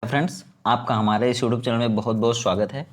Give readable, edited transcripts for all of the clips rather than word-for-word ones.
Friends, आपका हमारे इस यूट्यूब चैनल में बहुत बहुत स्वागत है।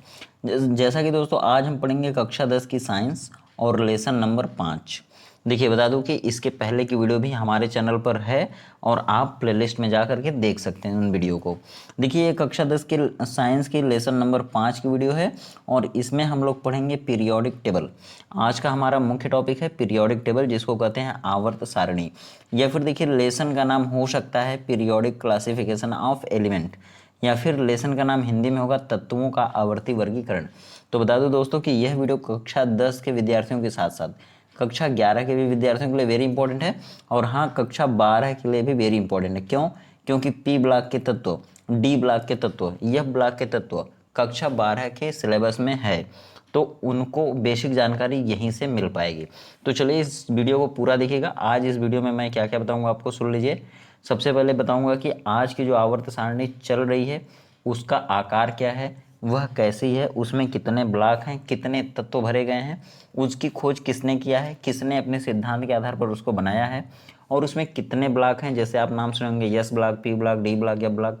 जैसा कि दोस्तों आज हम पढ़ेंगे कक्षा 10 की साइंस और लेसन नंबर 5। देखिए बता दूं कि इसके पहले की वीडियो भी हमारे चैनल पर है और आप प्लेलिस्ट में जा करके देख सकते हैं उन वीडियो को। देखिए ये कक्षा 10 की साइंस की लेसन नंबर 5 की वीडियो है और इसमें हम लोग पढ़ेंगे पीरियोडिक टेबल। आज का हमारा मुख्य टॉपिक है पीरियोडिक टेबल, जिसको कहते हैं आवर्त सारणी, या फिर देखिए लेसन का नाम हो सकता है पीरियोडिक क्लासिफिकेशन ऑफ एलिमेंट, या फिर लेसन का नाम हिंदी में होगा तत्वों का आवर्ती वर्गीकरण। तो बता दूं दोस्तों कि यह वीडियो कक्षा 10 के विद्यार्थियों के साथ साथ कक्षा 11 के भी विद्यार्थियों के लिए वेरी इंपॉर्टेंट है, और हाँ कक्षा 12 के लिए भी वेरी इंपॉर्टेंट है। क्यों? क्योंकि पी ब्लॉक के तत्व, डी ब्लॉक के तत्व, एफ ब्लॉक के तत्व कक्षा 12 के सिलेबस में है, तो उनको बेसिक जानकारी यहीं से मिल पाएगी। तो चलिए इस वीडियो को पूरा देखिएगा। आज इस वीडियो में मैं क्या क्या बताऊंगा आपको सुन लीजिए। सबसे पहले बताऊंगा कि आज की जो आवर्त सारणी चल रही है उसका आकार क्या है, वह कैसी है, उसमें कितने ब्लॉक हैं, कितने तत्व भरे गए हैं, उसकी खोज किसने किया है, किसने अपने सिद्धांत के आधार पर उसको बनाया है, और उसमें कितने ब्लॉक हैं। जैसे आप नाम सुनेंगे S block, P block, D block, F block,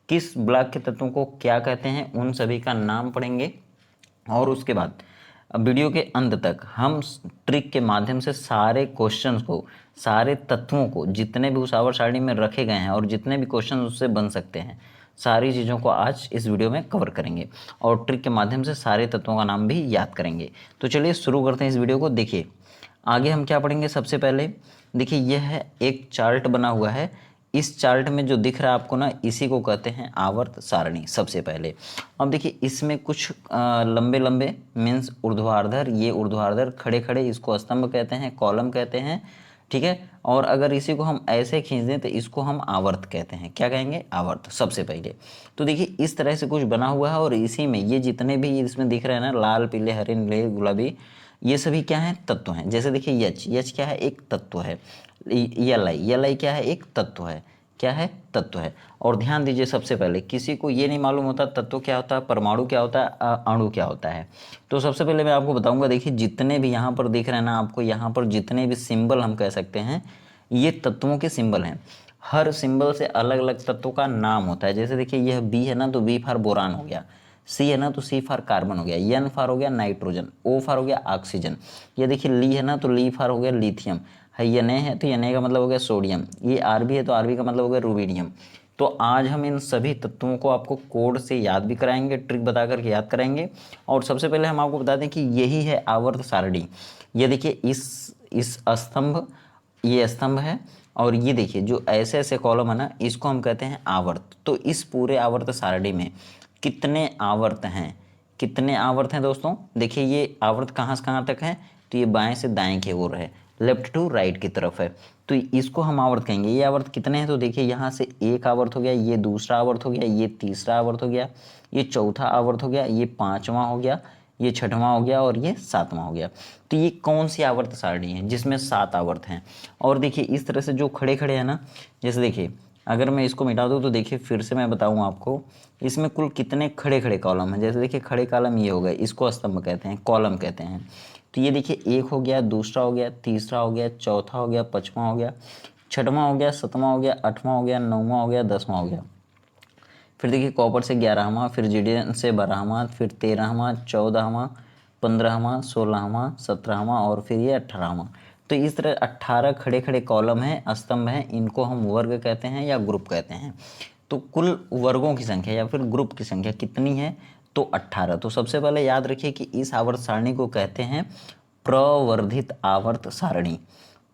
किस ब्लॉक के तत्वों को क्या कहते हैं, उन सभी का नाम पढ़ेंगे। और उसके बाद वीडियो के अंत तक हम ट्रिक के माध्यम से सारे क्वेश्चंस को, सारे तत्वों को, जितने भी उस आवर्त सारणी में रखे गए हैं और जितने भी क्वेश्चन उससे बन सकते हैं, सारी चीज़ों को आज इस वीडियो में कवर करेंगे और ट्रिक के माध्यम से सारे तत्वों का नाम भी याद करेंगे। तो चलिए शुरू करते हैं इस वीडियो को। देखिए आगे हम क्या पढ़ेंगे। सबसे पहले देखिए यह है एक चार्ट बना हुआ है। इस चार्ट में जो दिख रहा है आपको ना, इसी को कहते हैं आवर्त सारणी। सबसे पहले अब देखिए इसमें कुछ लंबे लंबे मीन्स ऊर्ध्वाधर, ये ऊर्ध्वाधर खड़े खड़े, इसको स्तंभ कहते हैं, कॉलम कहते हैं, ठीक है। और अगर इसी को हम ऐसे खींच दें तो इसको हम आवर्त कहते हैं। क्या कहेंगे? आवर्त। सबसे पहले तो देखिए इस तरह से कुछ बना हुआ है और इसी में ये जितने भी इसमें दिख रहे हैं ना, लाल पीले हरे नीले गुलाबी, ये सभी क्या हैं? तत्व हैं। जैसे देखिए यच, यच क्या है? एक तत्व है। यल आई, यल आई क्या है? एक तत्व है। क्या है? तत्व है। और ध्यान दीजिए सबसे पहले किसी को ये नहीं मालूम होता तत्व क्या होता है, परमाणु क्या होता है, अणु क्या होता है। तो सबसे पहले मैं आपको बताऊंगा। देखिए जितने भी यहाँ पर दिख रहे हैं ना आपको, यहाँ पर जितने भी सिंबल हम कह सकते हैं, ये तत्वों के सिंबल हैं। हर सिंबल से अलग अलग तत्वों का नाम होता है। जैसे देखिए यह बी है ना, तो बी फॉर बोरान हो गया। सी है ना, तो सी फॉर कार्बन हो गया। एन फॉर हो गया नाइट्रोजन। ओ फॉर हो गया ऑक्सीजन। ये देखिए ली है ना, तो ली फॉर हो गया लिथियम। है एन ए है तो एन ए का मतलब हो गया सोडियम। ये आर बी है तो आर बी का मतलब हो गया रुबीडियम। तो आज हम इन सभी तत्वों को आपको कोड से याद भी कराएंगे, ट्रिक बता करके याद कराएंगे। और सबसे पहले हम आपको बता दें कि यही है आवर्त सारणी। ये देखिए इस स्तंभ, ये स्तंभ है, और ये देखिए जो ऐसे ऐसे कॉलम है ना, इसको हम कहते हैं आवर्त। तो इस पूरे आवर्त सारणी में कितने आवर्त हैं? कितने आवर्त हैं दोस्तों? देखिए ये आवर्त कहाँ से कहाँ तक है, तो ये बाएं से दाएं की ओर है, लेफ्ट टू राइट की तरफ है, तो इसको हम आवर्त कहेंगे। ये आवर्त कितने हैं? तो देखिए यहाँ से एक आवर्त हो गया, ये दूसरा आवर्त हो गया, ये तीसरा आवर्त हो गया, ये चौथा आवर्त हो गया, ये पांचवां हो गया, ये छठवां हो गया, और ये सातवां हो गया। तो ये कौन सी आवर्त सारणी है? जिसमें 7 आवर्त हैं। और देखिए इस तरह से जो खड़े खड़े हैं ना, जैसे देखिए अगर मैं इसको मिटा दूँ तो देखिए फिर से मैं बताऊँ आपको, इसमें कुल कितने खड़े खड़े कॉलम हैं। जैसे देखिए खड़े कॉलम ये हो गए, इसको स्तंभ कहते हैं, कॉलम कहते हैं। तो ये देखिए एक हो गया, दूसरा हो गया, तीसरा हो गया, चौथा हो गया, पाँचवां हो गया, छठवां हो गया, सातवां हो गया, आठवां हो गया, नौवां हो गया, 10वां हो गया। फिर देखिए कॉपर से 11वां, फिर जीडेन से 12वां, फिर 13वां, 14वां, 15वां, 16वां, 17वां, और फिर ये 18वां। तो इस तरह 18 खड़े खड़े कॉलम हैं, स्तंभ हैं, इनको हम वर्ग कहते हैं या ग्रुप कहते हैं। तो कुल वर्गों की संख्या या फिर ग्रुप की संख्या कितनी है? तो 18। तो सबसे पहले याद रखिए कि इस आवर्त सारणी को कहते हैं प्रवर्धित आवर्त सारणी।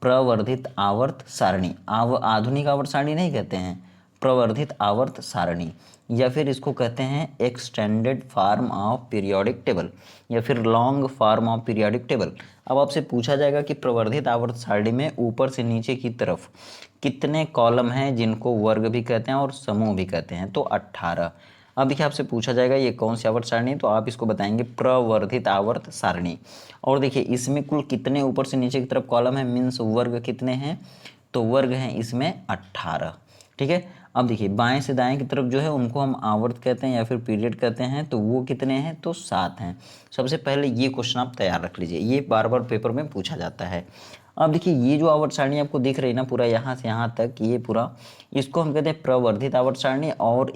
प्रवर्धित आवर्त सारणी, आधुनिक आवर्त सारणी नहीं कहते हैं, प्रवर्धित आवर्त सारणी, या फिर इसको कहते हैं extended form of periodic table, या फिर long form of periodic table. अब आपसे पूछा जाएगा कि प्रवर्धित आवर्त सारणी में ऊपर से नीचे की तरफ कितने कॉलम हैं जिनको वर्ग भी कहते हैं और समूह भी कहते हैं? तो 18। अब देखिए आपसे पूछा जाएगा ये कौन सी आवर्त सारणी, तो आप इसको बताएंगे प्रवर्धित आवर्त सारणी। और देखिए इसमें कुल कितने ऊपर से नीचे की तरफ कॉलम है, मीन्स वर्ग कितने हैं? तो वर्ग हैं इसमें 18। ठीक है। अब देखिए बाएं से दाएं की तरफ जो है उनको हम आवर्त कहते हैं या फिर पीरियड कहते हैं, तो वो कितने हैं? तो 7 हैं। सबसे पहले ये क्वेश्चन आप तैयार रख लीजिए, ये बार बार पेपर में पूछा जाता है। अब देखिए ये जो आवर्त सारणी आपको दिख रही है ना, पूरा यहाँ से यहाँ तक ये पूरा, इसको हम कहते हैं प्रवर्धित आवर्त सारणी, और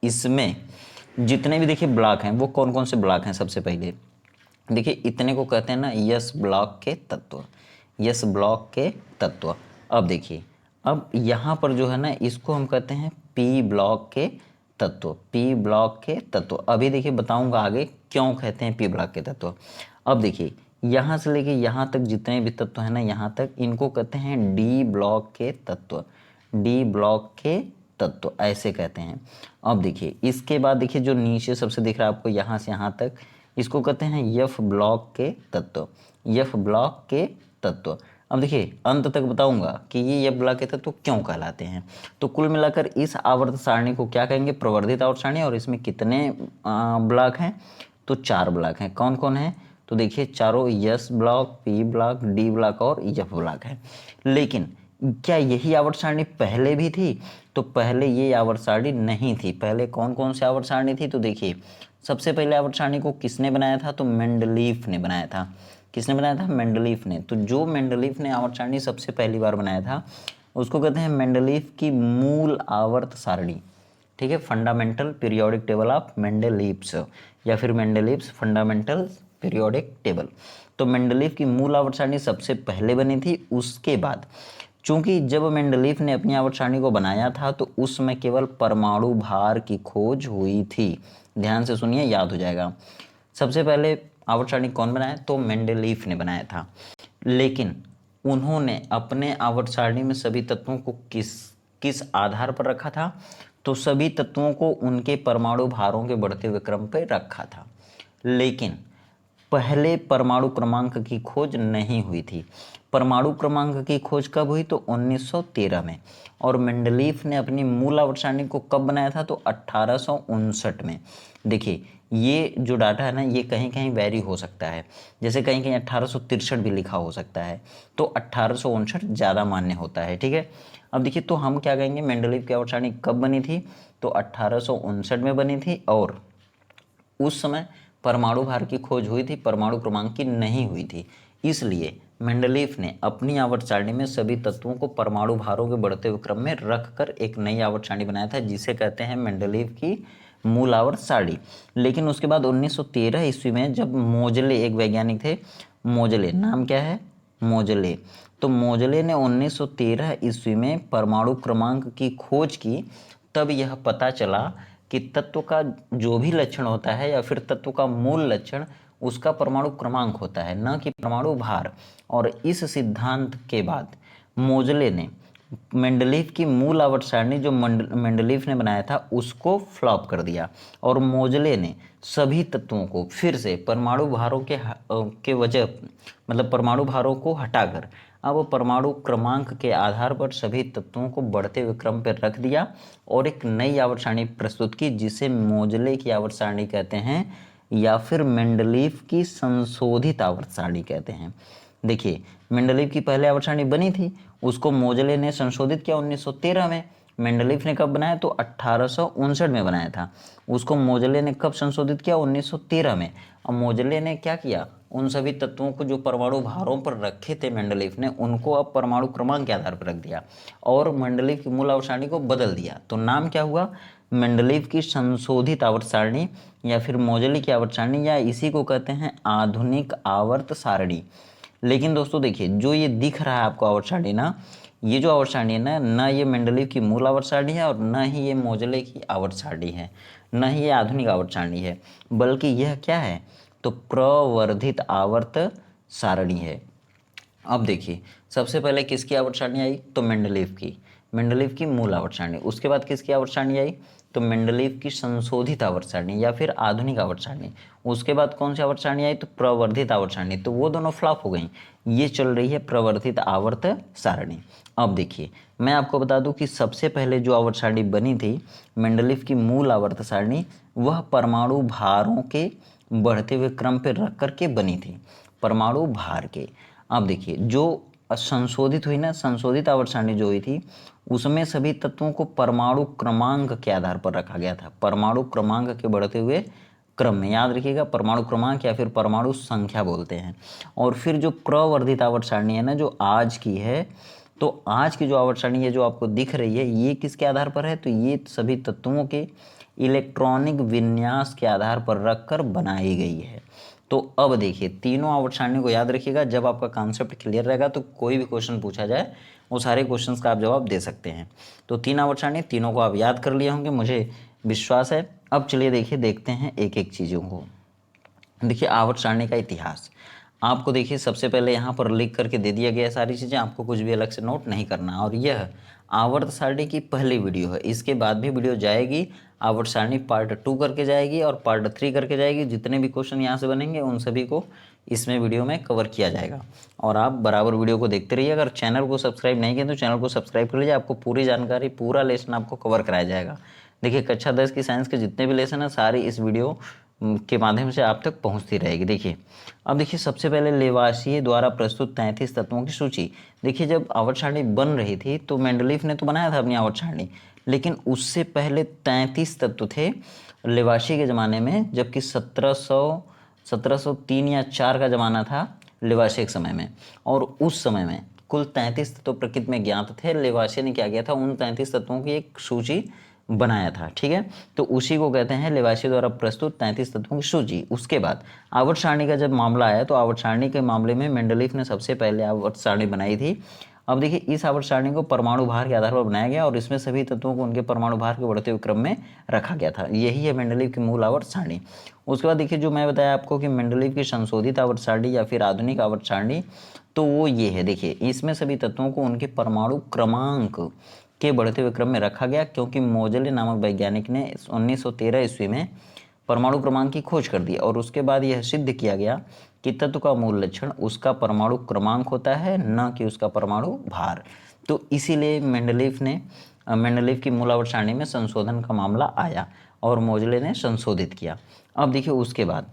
इसमें जितने भी देखिए ब्लॉक हैं वो कौन कौन से ब्लॉक हैं। सबसे पहले देखिए इतने को कहते हैं ना यस ब्लॉक के तत्व, यस ब्लॉक के तत्व। अब देखिए अब यहाँ पर जो है ना इसको हम कहते हैं पी ब्लॉक के तत्व, पी ब्लॉक के तत्व। अभी देखिए बताऊंगा आगे क्यों कहते हैं पी ब्लॉक के तत्व। अब देखिए यहाँ से लेके यहाँ तक जितने भी तत्व हैं ना यहाँ तक, इनको कहते हैं डी ब्लॉक के तत्व, डी ब्लॉक के तत्व ऐसे कहते हैं। अब देखिए इसके बाद देखिए जो नीचे सबसे दिख रहा है आपको यहाँ से यहाँ तक, इसको कहते हैं एफ ब्लॉक के तत्व, एफ ब्लॉक के तत्व। अब देखिए अंत तक बताऊंगा कि ये एफ ब्लॉक के तत्व क्यों कहलाते हैं। तो कुल मिलाकर इस आवर्त सारणी को क्या कहेंगे, प्रवर्धित आवर्त सारणी। और इसमें कितने ब्लॉक हैं, तो 4 ब्लॉक हैं। कौन कौन है, तो देखिए चारों yes block, P block, D block और एफ ब्लॉक है। लेकिन क्या यही आवर्त सारणी पहले भी थी, तो पहले ये आवर्त सारणी नहीं थी। पहले कौन कौन सी आवर्त सारणी थी, तो देखिए सबसे पहले आवर्त सारणी को किसने बनाया था, तो मेंडलीफ ने बनाया था। किसने बनाया था, मेंडलीफ ने। तो जो मेंडलीफ ने आवर्त सारणी सबसे पहली बार बनाया था उसको कहते हैं मेंडलीफ की मूल आवर्त सारणी। ठीक है, fundamental periodic table of Mendeleev's, या फिर मेंडलीव्स फंडामेंटल पीरियोडिक टेबल। तो मेंडलीफ की मूल आवर्त सारणी सबसे पहले बनी थी। उसके बाद चूंकि जब मेंडलीफ ने अपनी आवर्त सारणी को बनाया था तो उसमें केवल परमाणु भार की खोज हुई थी। ध्यान से सुनिए, याद हो जाएगा। सबसे पहले आवर्त सारणी कौन बनाया, तो मेंडलीफ ने बनाया था। लेकिन उन्होंने अपने आवर्त सारणी में सभी तत्वों को किस आधार पर रखा था, तो सभी तत्वों को उनके परमाणु भारों के बढ़ते हुए क्रम पर रखा था। लेकिन पहले परमाणु क्रमांक की खोज नहीं हुई थी। परमाणु क्रमांक की खोज कब हुई, तो 1913 में। और मेंडलीफ ने अपनी मूल आवर्त सारणी को कब बनाया था, तो 1859 में। देखिए ये जो डाटा है ना ये कहीं कहीं वेरी हो सकता है, जैसे कहीं कहीं 1863 भी लिखा हो सकता है, तो 1859 ज़्यादा मान्य होता है। ठीक है, अब देखिए तो हम क्या कहेंगे, मेंडलीफ की आवर्त सारणी कब बनी थी, तो 1859 में बनी थी। और उस समय परमाणु भार की खोज हुई थी, परमाणु क्रमांक की नहीं हुई थी। इसलिए मेंडलीफ ने अपनी आवर्त सारणी में सभी तत्वों को परमाणु भारों के बढ़ते हुए क्रम में रखकर एक नई आवर्त सारणी बनाया था, जिसे कहते हैं मेंडलीफ की मूल आवर्त सारणी। लेकिन उसके बाद 1913 ईस्वी में जब मोजले, एक वैज्ञानिक थे मोजले, नाम क्या है, मोजले। तो मोजले ने 1913 ईस्वी में परमाणु क्रमांक की खोज की। तब यह पता चला कि तत्व का जो भी लक्षण होता है या फिर तत्व का मूल लक्षण उसका परमाणु क्रमांक होता है, न कि परमाणु भार। और इस सिद्धांत के बाद मोजले ने मेंडलीफ की मूल आवर्त सारणी जो मेंडलीफ ने बनाया था उसको फ्लॉप कर दिया। और मोजले ने सभी तत्वों को फिर से परमाणु भारों के वजह मतलब परमाणु भारों को हटाकर अब परमाणु क्रमांक के आधार पर सभी तत्वों को बढ़ते हुए क्रम पर रख दिया और एक नई आवर्त सारणी प्रस्तुत की, जिसे मोजले की आवर्त सारणी कहते हैं या फिर मेंडलीफ की संशोधित आवर्त सारणी कहते हैं। देखिए मेंडलीफ की पहले आवर्त सारणी बनी थी, उसको मोजले ने संशोधित किया 1913 में। मेंडलीफ ने कब बनाया, तो 1859 में बनाया था। उसको मोजले ने कब संशोधित किया, 1913 में। अब मोजले ने क्या किया, उन सभी तत्वों को जो परमाणु भारों पर रखे थे मेंडलीफ ने, उनको अब परमाणु क्रमांक के आधार पर रख दिया और मेंडलीफ की मूल आवर्त सारणी को बदल दिया। तो नाम क्या हुआ, मेंडलीफ की संशोधित आवर्त सारणी या फिर मोजले की आवर्त सारणी, या इसी को कहते हैं आधुनिक आवर्त सारणी। लेकिन दोस्तों देखिए जो ये दिख रहा है आपको आवर्त सारणी ना, ये जो आवर्त सारणी है ना, न ये मेंडलीफ की मूल आवर्त सारणी है और न ही ये मोजले की आवर्त सारणी है, न ही ये आधुनिक आवर्त सारणी है, बल्कि यह क्या है, तो प्रवर्धित आवर्त सारणी है। अब देखिए सबसे पहले किसकी आवर्त सारणी आई, तो मेंडलीफ की मूल आवर्त सारणी। उसके बाद किसकी आवर्त सारणी आई, तो मेंडलीफ की संशोधित आवर्त सारणी या फिर आधुनिक आवर्त सारणी। उसके बाद कौन सी आवर्त सारणी आई, तो प्रवर्धित आवर्त सारणी। तो वो दोनों फ्लॉप हो गई, ये चल रही है प्रवर्धित आवर्त सारणी। अब देखिए मैं आपको बता दूं कि सबसे पहले जो आवर्त सारणी बनी थी मेंडलीफ की मूल आवर्त सारणी, वह परमाणु भारों के बढ़ते हुए क्रम पर रख करके बनी थी, परमाणु भार के। अब देखिए जो संशोधित हुई ना, संशोधित आवर्त सारणी जो हुई थी उसमें सभी तत्वों को परमाणु क्रमांक के आधार पर रखा गया था, परमाणु क्रमांक के बढ़ते हुए क्रम में। याद रखिएगा परमाणु क्रमांक या फिर परमाणु संख्या बोलते हैं। और फिर जो प्रवर्धित आवर्त सारणी है ना, जो आज की है, तो आज की जो आवर्त सारणी है जो आपको दिख रही है, ये किसके आधार पर है, तो ये सभी तत्वों के इलेक्ट्रॉनिक विन्यास के आधार पर रखकर बनाई गई है। तो अब देखिए तीनों आवर्त सारणी को याद रखिएगा, जब आपका कॉन्सेप्ट क्लियर रहेगा तो कोई भी क्वेश्चन पूछा जाए वो सारे क्वेश्चंस का आप जवाब दे सकते हैं। तो 3 आवर्त सारणी, तीनों को आप याद कर लिए होंगे मुझे विश्वास है। अब चलिए देखिए देखते हैं एक एक चीज़ों को। देखिए आवर्त सारणी का इतिहास आपको देखिए सबसे पहले यहाँ पर लिख करके दे दिया गया है सारी चीज़ें, आपको कुछ भी अलग से नोट नहीं करना। और यह आवर्त सारणी की पहली वीडियो है, इसके बाद भी वीडियो जाएगी, आवर्त सारणी पार्ट 2 करके जाएगी और पार्ट 3 करके जाएगी। जितने भी क्वेश्चन यहाँ से बनेंगे उन सभी को इसमें वीडियो में कवर किया जाएगा और आप बराबर वीडियो को देखते रहिए। अगर चैनल को सब्सक्राइब नहीं किया तो चैनल को सब्सक्राइब कर लीजिए, आपको पूरी जानकारी, पूरा लेसन आपको कवर कराया जाएगा। देखिए कक्षा 10 की साइंस के जितने भी लेसन हैं सारी इस वीडियो के माध्यम से आप तक पहुंचती रहेगी। देखिए अब देखिए सबसे पहले लेवाशिए द्वारा प्रस्तुत 33 तत्वों की सूची। देखिए जब आवर्त सारणी बन रही थी तो मेंडलीफ ने तो बनाया था अपनी आवर्त सारणी, लेकिन उससे पहले 33 तत्व थे लेवाशी के ज़माने में, जबकि 1703 या 4 का ज़माना था लेवाशी के समय में। और उस समय में कुल 33 तत्व प्रकृति में ज्ञात थे। लेवाशी ने क्या किया था, उन 33 तत्वों की एक सूची बनाया था। ठीक है, तो उसी को कहते हैं लेवाशी द्वारा प्रस्तुत 33 तत्वों की सूची। उसके बाद आवर्त सारणी का जब मामला आया तो आवर्त सारणी के मामले में मेंडलीफ ने सबसे पहले आवर्त सारणी बनाई थी। अब देखिए इस आवर्त सारणी को परमाणु भार के आधार पर बनाया गया और इसमें सभी तत्वों को उनके परमाणु भार के बढ़ते हुए क्रम में रखा गया था। यही है मेंडलीफ की मूल आवर्त सारणी। उसके बाद देखिए जो मैं बताया आपको कि मेंडलीफ की संशोधित आवर्त सारणी या फिर आधुनिक आवर्त सारणी, तो वो ये है। देखिए इसमें सभी तत्वों को उनके परमाणु क्रमांक के बढ़ते हुए क्रम में रखा गया, क्योंकि मोजले नामक वैज्ञानिक ने 1913 ईस्वी में परमाणु क्रमांक की खोज कर दी और उसके बाद यह सिद्ध किया गया कि तत्व का मूल लक्षण उसका परमाणु क्रमांक होता है, न कि उसका परमाणु भार। तो इसीलिए मेंडलीफ की मूल आवर्त सारणी में संशोधन का मामला आया और मोजले ने संशोधित किया। अब देखिए उसके बाद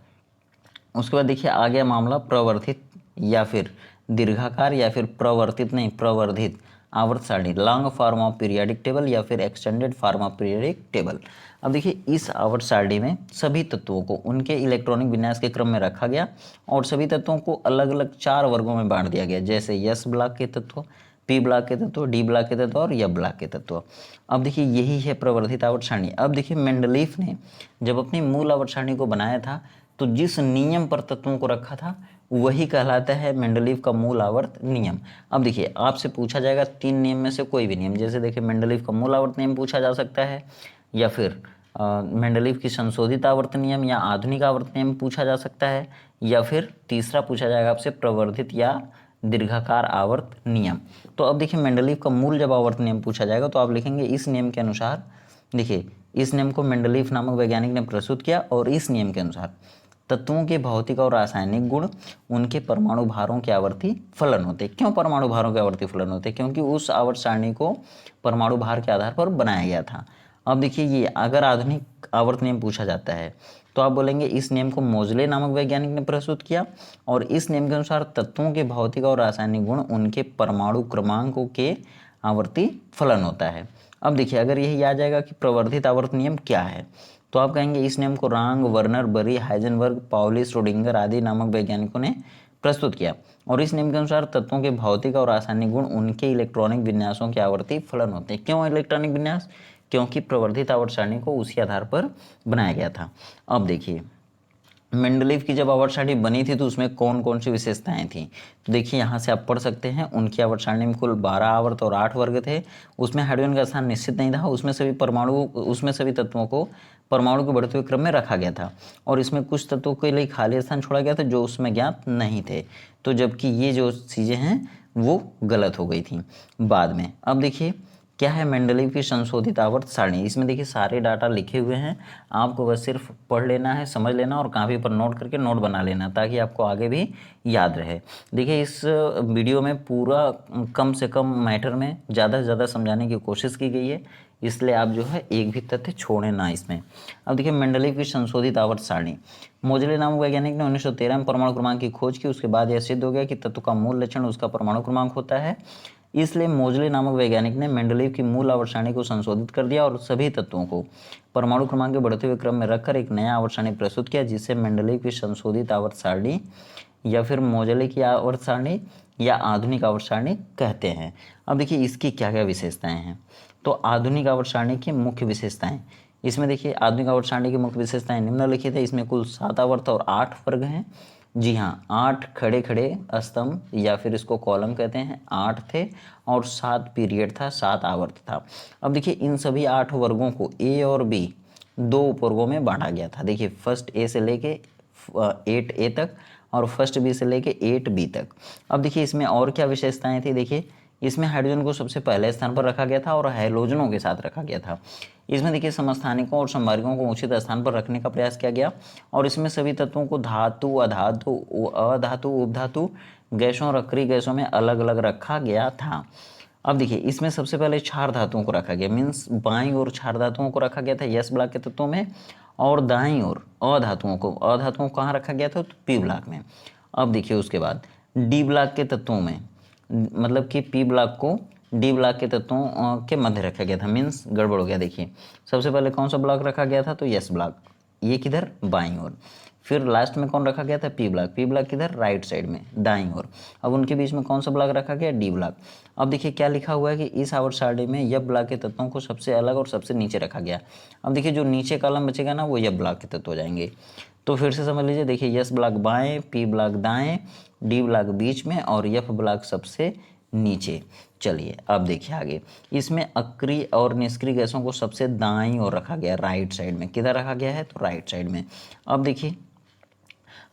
देखिए आ गया मामला प्रवर्धित या फिर दीर्घाकार या फिर प्रवर्धित आवर्त सारणी, long form of periodic table या फिर extended form of periodic table. अब देखिए इस आवर्त सारणी में सभी तत्वों को उनके इलेक्ट्रॉनिक विन्यास के क्रम में रखा गया और सभी तत्वों को अलग अलग 4 वर्गों में बांट दिया गया, जैसे एस ब्लॉक के तत्व, पी ब्लॉक के तत्व, डी ब्लॉक के तत्व और एफ ब्लॉक के तत्व। अब देखिए यही है प्रवर्धित आवर्त सारणी। अब देखिए मेंडलीफ ने जब अपनी मूल आवर्त सारणी को बनाया था तो जिस नियम पर तत्वों को रखा था वही कहलाता है मेंडलीफ का मूल आवर्त नियम। अब देखिए आपसे पूछा जाएगा 3 नियम में से कोई भी नियम, जैसे देखिए मेंडलीफ का मूल आवर्त नियम पूछा जा सकता है, या फिर मेंडलीफ की संशोधित आवर्त नियम या आधुनिक आवर्त नियम पूछा जा सकता है, या फिर तीसरा पूछा जाएगा आपसे प्रवर्धित या दीर्घाकार आवर्त नियम। तो अब देखिए मेंडलीफ का मूल जब आवर्त नियम पूछा जाएगा तो आप लिखेंगे इस नियम के अनुसार। देखिए इस नियम को मेंडलीफ नामक वैज्ञानिक ने प्रस्तुत किया और इस नियम के अनुसार तत्वों के भौतिक और रासायनिक गुण उनके परमाणु भारों के आवर्ती फलन होते। क्यों परमाणु भारों के आवर्ती फलन होते? क्योंकि उस आवर्त सारणी को परमाणु भार के आधार पर बनाया गया था। अब देखिए ये अगर आधुनिक आवर्त नियम पूछा जाता है तो आप बोलेंगे इस नियम को मोजले नामक वैज्ञानिक ने प्रस्तुत किया और इस नियम के अनुसार तत्वों के भौतिक और रासायनिक गुण उनके परमाणु क्रमांकों के आवर्ती फलन होता है। अब देखिए अगर यही आ जाएगा कि प्रवर्धित आवर्त नियम क्या है तो आप कहेंगे इस नियम को रांग, वर्नर, बरी, हाइजेनबर्ग, पाउली, श्रोडिंगर आदि नामक वैज्ञानिकों ने प्रस्तुत किया और इस नियम के अनुसार तत्वों के भौतिक और रासायनिक गुण उनके इलेक्ट्रॉनिक विन्यासों के आवर्ती फलन होते हैं। क्यों इलेक्ट्रॉनिक विन्यास? क्योंकि प्रवर्धित आवर्त सारणी को उसी आधार पर बनाया गया था। अब देखिए मेंडलीफ की जब आवर्त सारणी बनी थी तो उसमें कौन कौन सी विशेषताएं थी, तो देखिए यहाँ से आप पढ़ सकते हैं। उनकी आवर्त सारणी में कुल 12 आवर्त और 8 वर्ग थे। उसमें हाइड्रोजन का स्थान निश्चित नहीं था। उसमें सभी तत्वों को परमाणु के बढ़ते हुए क्रम में रखा गया था और इसमें कुछ तत्वों के लिए खाली स्थान छोड़ा गया था जो उसमें ज्ञात नहीं थे। तो जबकि ये जो चीज़ें हैं वो गलत हो गई थी बाद में। अब देखिए क्या है मेंडलीफ की संशोधित आवर्त सारणी। इसमें देखिए सारे डाटा लिखे हुए हैं, आपको बस सिर्फ पढ़ लेना है, समझ लेना और कॉपी पर नोट करके नोट बना लेना ताकि आपको आगे भी याद रहे। देखिए इस वीडियो में पूरा कम से कम मैटर में ज़्यादा से ज़्यादा समझाने की कोशिश की गई है, इसलिए आप जो है एक भी तथ्य छोड़ें ना इसमें। अब देखिए मेंडलीफ की संशोधित आवर्त सारणी। मोजले नामक वैज्ञानिक ने 1913 में परमाणु क्रमांक की खोज की। उसके बाद यह सिद्ध हो गया कि तत्व का मूल लक्षण उसका परमाणु क्रमांक होता है। इसलिए मोजले नामक वैज्ञानिक ने मेंडलीफ की मूल आवर्त सारणी को संशोधित कर दिया और सभी तत्वों को परमाणु क्रमांक के बढ़ते हुए क्रम में रखकर एक नया आवर्त सारणी प्रस्तुत किया, जिसे मेंडलीफ की संशोधित आवर्त सारणी या फिर मोजले की आवर्त सारणी या आधुनिक आवर्त सारणी कहते हैं। अब देखिए इसकी क्या क्या विशेषताएं हैं। तो आधुनिक आवर्त सारणी की मुख्य विशेषताएं, इसमें देखिए आधुनिक आवर्त सारणी की मुख्य विशेषताएं निम्नलिखित है। इसमें कुल 7 आवर्त और 8 वर्ग हैं। जी हाँ, 8 खड़े खड़े स्तंभ या फिर इसको कॉलम कहते हैं, 8 थे और 7 पीरियड था, 7 आवर्त था। अब देखिए इन सभी 8 वर्गों को ए और बी 2 उपवर्गों में बांटा गया था। देखिए फर्स्ट ए से लेके 8A तक और फर्स्ट बी से लेके 8B तक। अब देखिए इसमें और क्या विशेषताएं थी। देखिए इसमें हाइड्रोजन को सबसे पहले स्थान पर रखा गया था और हैलोजनों के साथ रखा गया था। इसमें देखिए समस्थानिकों और संभारिकों को उचित स्थान पर रखने का प्रयास किया गया और इसमें सभी तत्वों को धातु, अधातु, अधातु, उपधातु गैसों और अक्रिय गैसों में अलग अलग रखा गया था। अब देखिए इसमें सबसे पहले क्षार धातुओं को रखा गया, मीन्स बाईं ओर क्षार धातुओं को रखा गया था यस ब्लॉक के तत्वों में, और दाईं ओर अधातुओं को कहाँ रखा गया था, तो पी ब्लॉक में। अब देखिए उसके बाद डी ब्लॉक के तत्वों में, मतलब कि पी ब्लॉक को डी ब्लॉक के तत्वों के मध्य रखा गया था, मीन्स गड़बड़ हो गया। देखिए सबसे पहले कौन सा ब्लॉक रखा गया था, तो यस ब्लॉक, ये किधर, बाईं ओर। फिर लास्ट में कौन रखा गया था, पी ब्लॉक किधर, राइट साइड में, दाईं ओर। अब उनके बीच में कौन सा ब्लॉक रखा गया, डी ब्लॉक। अब देखिए क्या लिखा हुआ है कि इस आवर्त सारणी में यब ब्लॉक के तत्वों को सबसे अलग और सबसे नीचे रखा गया। अब देखिए जो नीचे कॉलम बचेगा ना, वो यब ब्लॉक के तत्व हो जाएंगे। तो फिर से समझ लीजिए, देखिए यस ब्लॉक बाएं, पी ब्लॉक दाएं, डी ब्लॉक बीच में और एफ ब्लॉक सबसे नीचे। चलिए अब देखिए आगे, इसमें अक्रिय और निष्क्रिय गैसों को सबसे दाईं ओर रखा गया, राइट साइड में। किधर रखा गया है, तो राइट साइड में। अब देखिए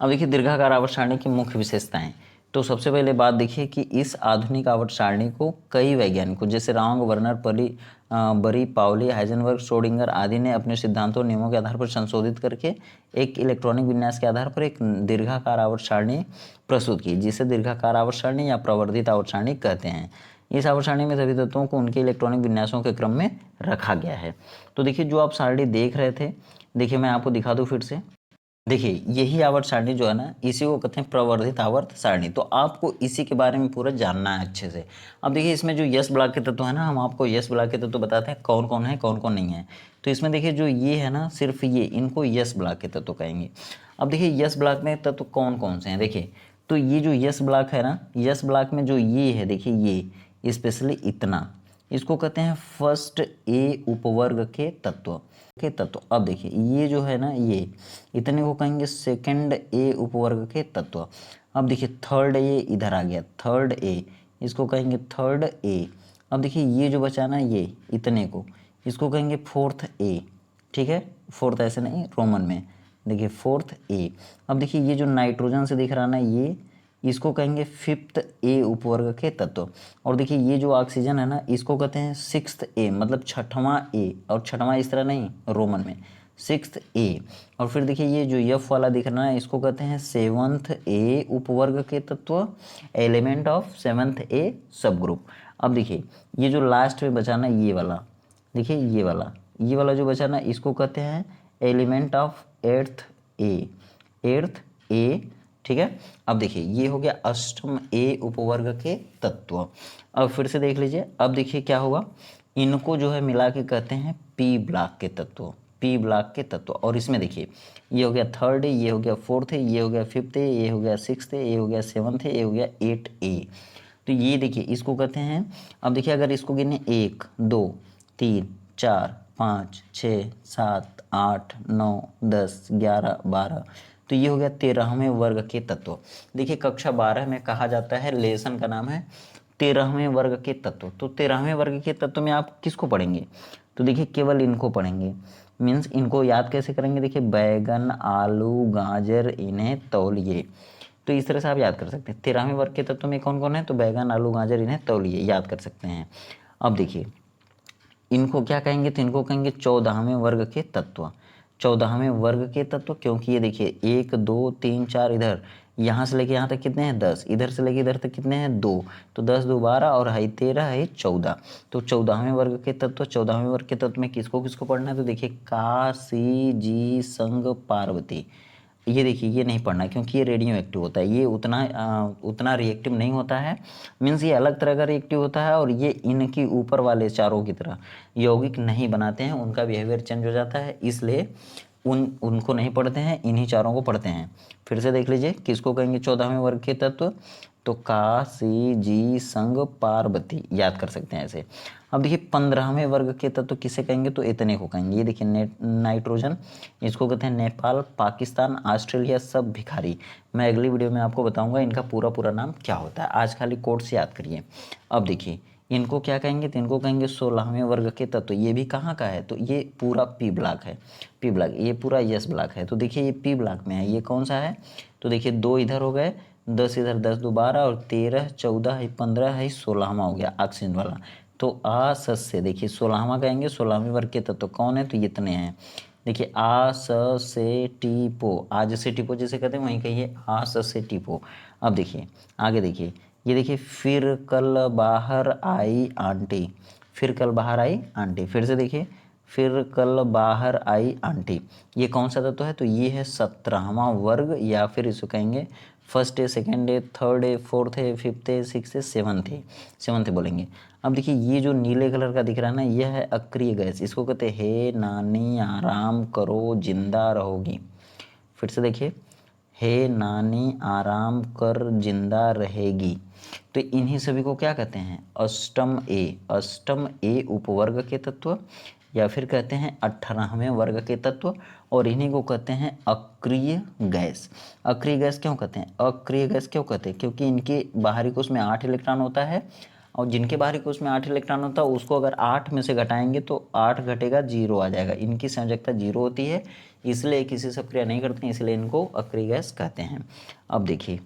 दीर्घाकार आवर्त सारणी की मुख्य विशेषताएं। तो सबसे पहले बात देखिए कि इस आधुनिक आवर्त सारणी को कई वैज्ञानिकों जैसे राउंग, वर्नर, बरी, पाउली, हाइजेनबर्ग, श्रोडिंगर आदि ने अपने सिद्धांतों, नियमों के आधार पर संशोधित करके एक इलेक्ट्रॉनिक विन्यास के आधार पर एक दीर्घाकार आवर्त सारणी प्रस्तुत की, जिसे दीर्घाकार आवर्त सारणी या प्रवर्धित आवर्त सारणी कहते हैं। इस आवर्त सारणी में सभी तत्वों को उनके इलेक्ट्रॉनिक विन्यासों के क्रम में रखा गया है। तो देखिए जो आप सारणी देख रहे थे, देखिए मैं आपको दिखा दूँ फिर से। देखिए यही आवर्त सारणी जो है ना, इसी को कहते हैं प्रवर्धित आवर्त सारणी। तो आपको इसी के बारे में पूरा जानना है अच्छे से। अब देखिए इसमें जो यस ब्लॉक के तत्व है ना, हम आपको यस ब्लॉक के तत्व बताते हैं कौन कौन है, कौन कौन नहीं है। तो इसमें देखिए जो ये है ना, सिर्फ ये, इनको यस ब्लॉक के तत्व कहेंगे। अब देखिए यस ब्लॉक में तत्व कौन कौन से हैं, देखिए तो ये जो यस ब्लॉक है ना, यस ब्लॉक में जो ये है, देखिए ये स्पेशली इतना, इसको कहते हैं फर्स्ट ए उपवर्ग के तत्व। अब देखिए ये जो है ना, ये इतने को कहेंगे सेकंड ए उपवर्ग के तत्व। अब देखिए थर्ड ए इधर आ गया, थर्ड ए, इसको कहेंगे थर्ड ए। अब देखिए ये जो बचा ना, ये इतने को, इसको कहेंगे फोर्थ ए। ठीक है, फोर्थ ऐसे नहीं, रोमन में देखिए फोर्थ ए। अब देखिए ये जो नाइट्रोजन से दिख रहा ना, ये इसको कहेंगे फिफ्थ ए उपवर्ग के तत्व। और देखिए ये जो ऑक्सीजन है ना, इसको कहते हैं सिक्स्थ ए, मतलब छठवां ए, और छठवां इस तरह नहीं, रोमन में सिक्स्थ ए। और फिर देखिए ये जो एफ वाला दिख रहा है, इसको कहते हैं सेवंथ ए उपवर्ग के तत्व, एलिमेंट ऑफ सेवंथ ए सब ग्रुप। अब देखिए ये जो लास्ट में बचा ना, ये वाला, देखिए ये वाला जो बचा ना, इसको कहते हैं एलिमेंट ऑफ एर्थ ए। ठीक है, अब देखिए ये हो गया अष्टम ए उपवर्ग के तत्व। अब फिर से देख लीजिए, अब देखिए क्या होगा, इनको जो है मिला के कहते हैं पी ब्लॉक के तत्व, पी ब्लॉक के तत्व। और इसमें देखिए ये हो गया थर्ड ए, ये हो गया फोर्थ ए, ये हो गया फिफ्थ ए, ये हो गया सिक्स्थ ए, ये हो गया सेवन्थ ए, ये हो गया 8A। तो ये देखिए इसको कहते हैं। अब देखिए अगर इसको गिने 1 2 3 4 5 6 7 8 9 10 11 12, तो ये हो गया 13वें वर्ग के तत्व। देखिए कक्षा 12 में कहा जाता है, लेसन का नाम है 13वें वर्ग के तत्व। तो 13वें वर्ग के तत्व में आप किसको पढ़ेंगे, तो देखिए केवल इनको पढ़ेंगे। मीन्स इनको याद कैसे करेंगे, देखिए बैगन, आलू, गाजर, इन्हें तौलिए। तो इस तरह से आप याद कर सकते हैं। 13वें वर्ग के तत्व में कौन कौन है, तो बैगन, आलू, गाजर, इन्हें तौलिए, याद कर सकते हैं। अब देखिए इनको क्या कहेंगे, तो इनको कहेंगे 14वें वर्ग के तत्व। 14वें वर्ग के तत्व, क्योंकि ये देखिए 1 2 3 4 इधर, यहाँ से लेके यहाँ तक कितने हैं 10, इधर से लेके इधर तक कितने हैं 2, तो 10 2 12 और है 13 है 14। तो 14वें वर्ग के तत्व, 14वें वर्ग के तत्व में किसको किसको पढ़ना है, तो देखिए का, सी, जी, संग, पार्वती। ये देखिए ये नहीं पढ़ना क्योंकि ये रेडियो एक्टिव होता है, ये उतना रिएक्टिव नहीं होता है। मीन्स ये अलग तरह का रिएक्टिव होता है और ये इनकी ऊपर वाले चारों की तरह यौगिक नहीं बनाते हैं, उनका बिहेवियर चेंज हो जाता है, इसलिए उनको नहीं पढ़ते हैं, इन्हीं चारों को पढ़ते हैं। फिर से देख लीजिए किसको कहेंगे 14वें वर्ग के तत्व, तो का, सी, जी, संग, पार्वती, याद कर सकते हैं ऐसे। अब देखिए 15वें वर्ग के तत्व किसे कहेंगे, तो इतने को कहेंगे। ये देखिए नाइट्रोजन, इसको कहते हैं नेपाल, पाकिस्तान, ऑस्ट्रेलिया, सब भिखारी। मैं अगली वीडियो में आपको बताऊंगा इनका पूरा पूरा नाम क्या होता है, आज खाली कोड से याद करिए। अब देखिए इनको क्या कहेंगे, तो इनको कहेंगे 16वें वर्ग के तत्व। ये भी कहाँ का है, तो ये पूरा पी ब्लॉक है, पी ब्लॉक, ये पूरा यस ब्लॉक है। तो देखिए ये पी ब्लॉक में है, ये कौन सा है, तो देखिए 2 इधर हो गए, 10 इधर, 10 2 12 और 13 14 है, 15 है, 16वां हो गया ऑक्सीजन वाला। तो आ स से देखिए 16वां कहेंगे, 16वें वर्ग के तत्व कौन है, तो ये इतने हैं। देखिए आ स से टीपो, आज से टीपो जिसे कहते हैं वहीं कहिए आ स से टीपो। अब देखिए आगे देखिए, ये देखिए फिर कल बाहर आई आंटी, फिर कल बाहर आई आंटी, फिर से देखिए फिर कल बाहर आई आंटी। ये कौन सा तत्व है, तो ये है 17वां वर्ग, या फिर इसको कहेंगे फर्स्ट है, सेकेंड है, थर्ड है, फोर्थ है, फिफ्थ है, सिक्स है, सेवन्थ है, सेवन्थ बोलेंगे। अब देखिए ये जो नीले कलर का दिख रहा है ना, यह है अक्रिय गैस, इसको कहते हैं हे नानी आराम करो जिंदा रहोगी। फिर से देखिए हे नानी आराम कर जिंदा रहेगी। तो इन्हीं सभी को क्या कहते हैं, अष्टम ए उपवर्ग के तत्व, या फिर कहते हैं 18वें वर्ग के तत्व, और इन्हीं को कहते हैं अक्रिय गैस। अक्रिय गैस क्यों कहते हैं, अक्रिय गैस क्यों कहते हैं, क्योंकि इनके बाहरी कोश में 8 इलेक्ट्रॉन होता है, और जिनके बाहरी कोश में 8 इलेक्ट्रॉन होता है उसको अगर 8 में से घटाएंगे तो 8 घटेगा 0 आ जाएगा। इनकी संयोजकता 0 होती है, इसलिए किसी से क्रिया नहीं करते हैं, इसलिए इनको अक्रिय गैस कहते हैं। अब देखिए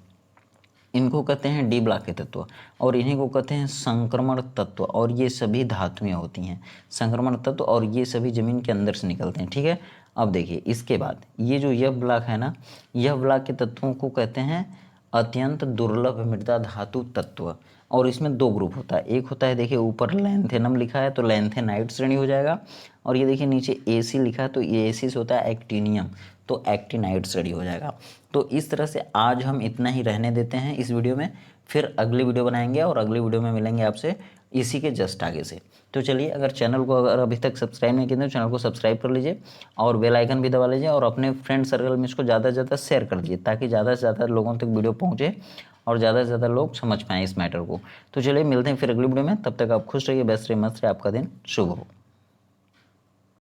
इनको कहते हैं डी ब्लॉक के तत्व, और इन्हीं को कहते हैं संक्रमण तत्व, और ये सभी धातुएं होती हैं संक्रमण तत्व, और ये सभी जमीन के अंदर से निकलते हैं, ठीक है। अब देखिए इसके बाद ये जो यह ब्लॉक है ना, यह ब्लॉक के तत्वों को कहते हैं अत्यंत दुर्लभ मृदा धातु तत्व, और इसमें 2 ग्रुप होता है। एक होता है देखिए ऊपर लैंथेनम लिखा है तो लैंथेनाइट श्रेणी हो जाएगा, और ये देखिए नीचे एसी लिखा है तो ये एसी से होता है एक्टिनियम, तो एक्टिनाइट श्रेणी हो जाएगा। तो इस तरह से आज हम इतना ही रहने देते हैं इस वीडियो में, फिर अगली वीडियो बनाएंगे और अगली वीडियो में मिलेंगे आपसे इसी के जस्ट आगे से। तो चलिए, अगर चैनल को अगर अभी तक सब्सक्राइब नहीं किया तो चैनल को सब्सक्राइब कर लीजिए और बेल आइकन भी दबा लीजिए, और अपने फ्रेंड सर्कल में इसको ज़्यादा से ज़्यादा शेयर कर दीजिए, ताकि ज़्यादा से ज़्यादा लोगों तक वीडियो पहुँचे और ज़्यादा से ज़्यादा लोग समझ पाएँ इस मैटर को। तो चलिए मिलते हैं फिर अगली वीडियो में, तब तक आप खुश रहिए, व्यस्त रहिए, मस्त रहिए, आपका दिन शुभ हो।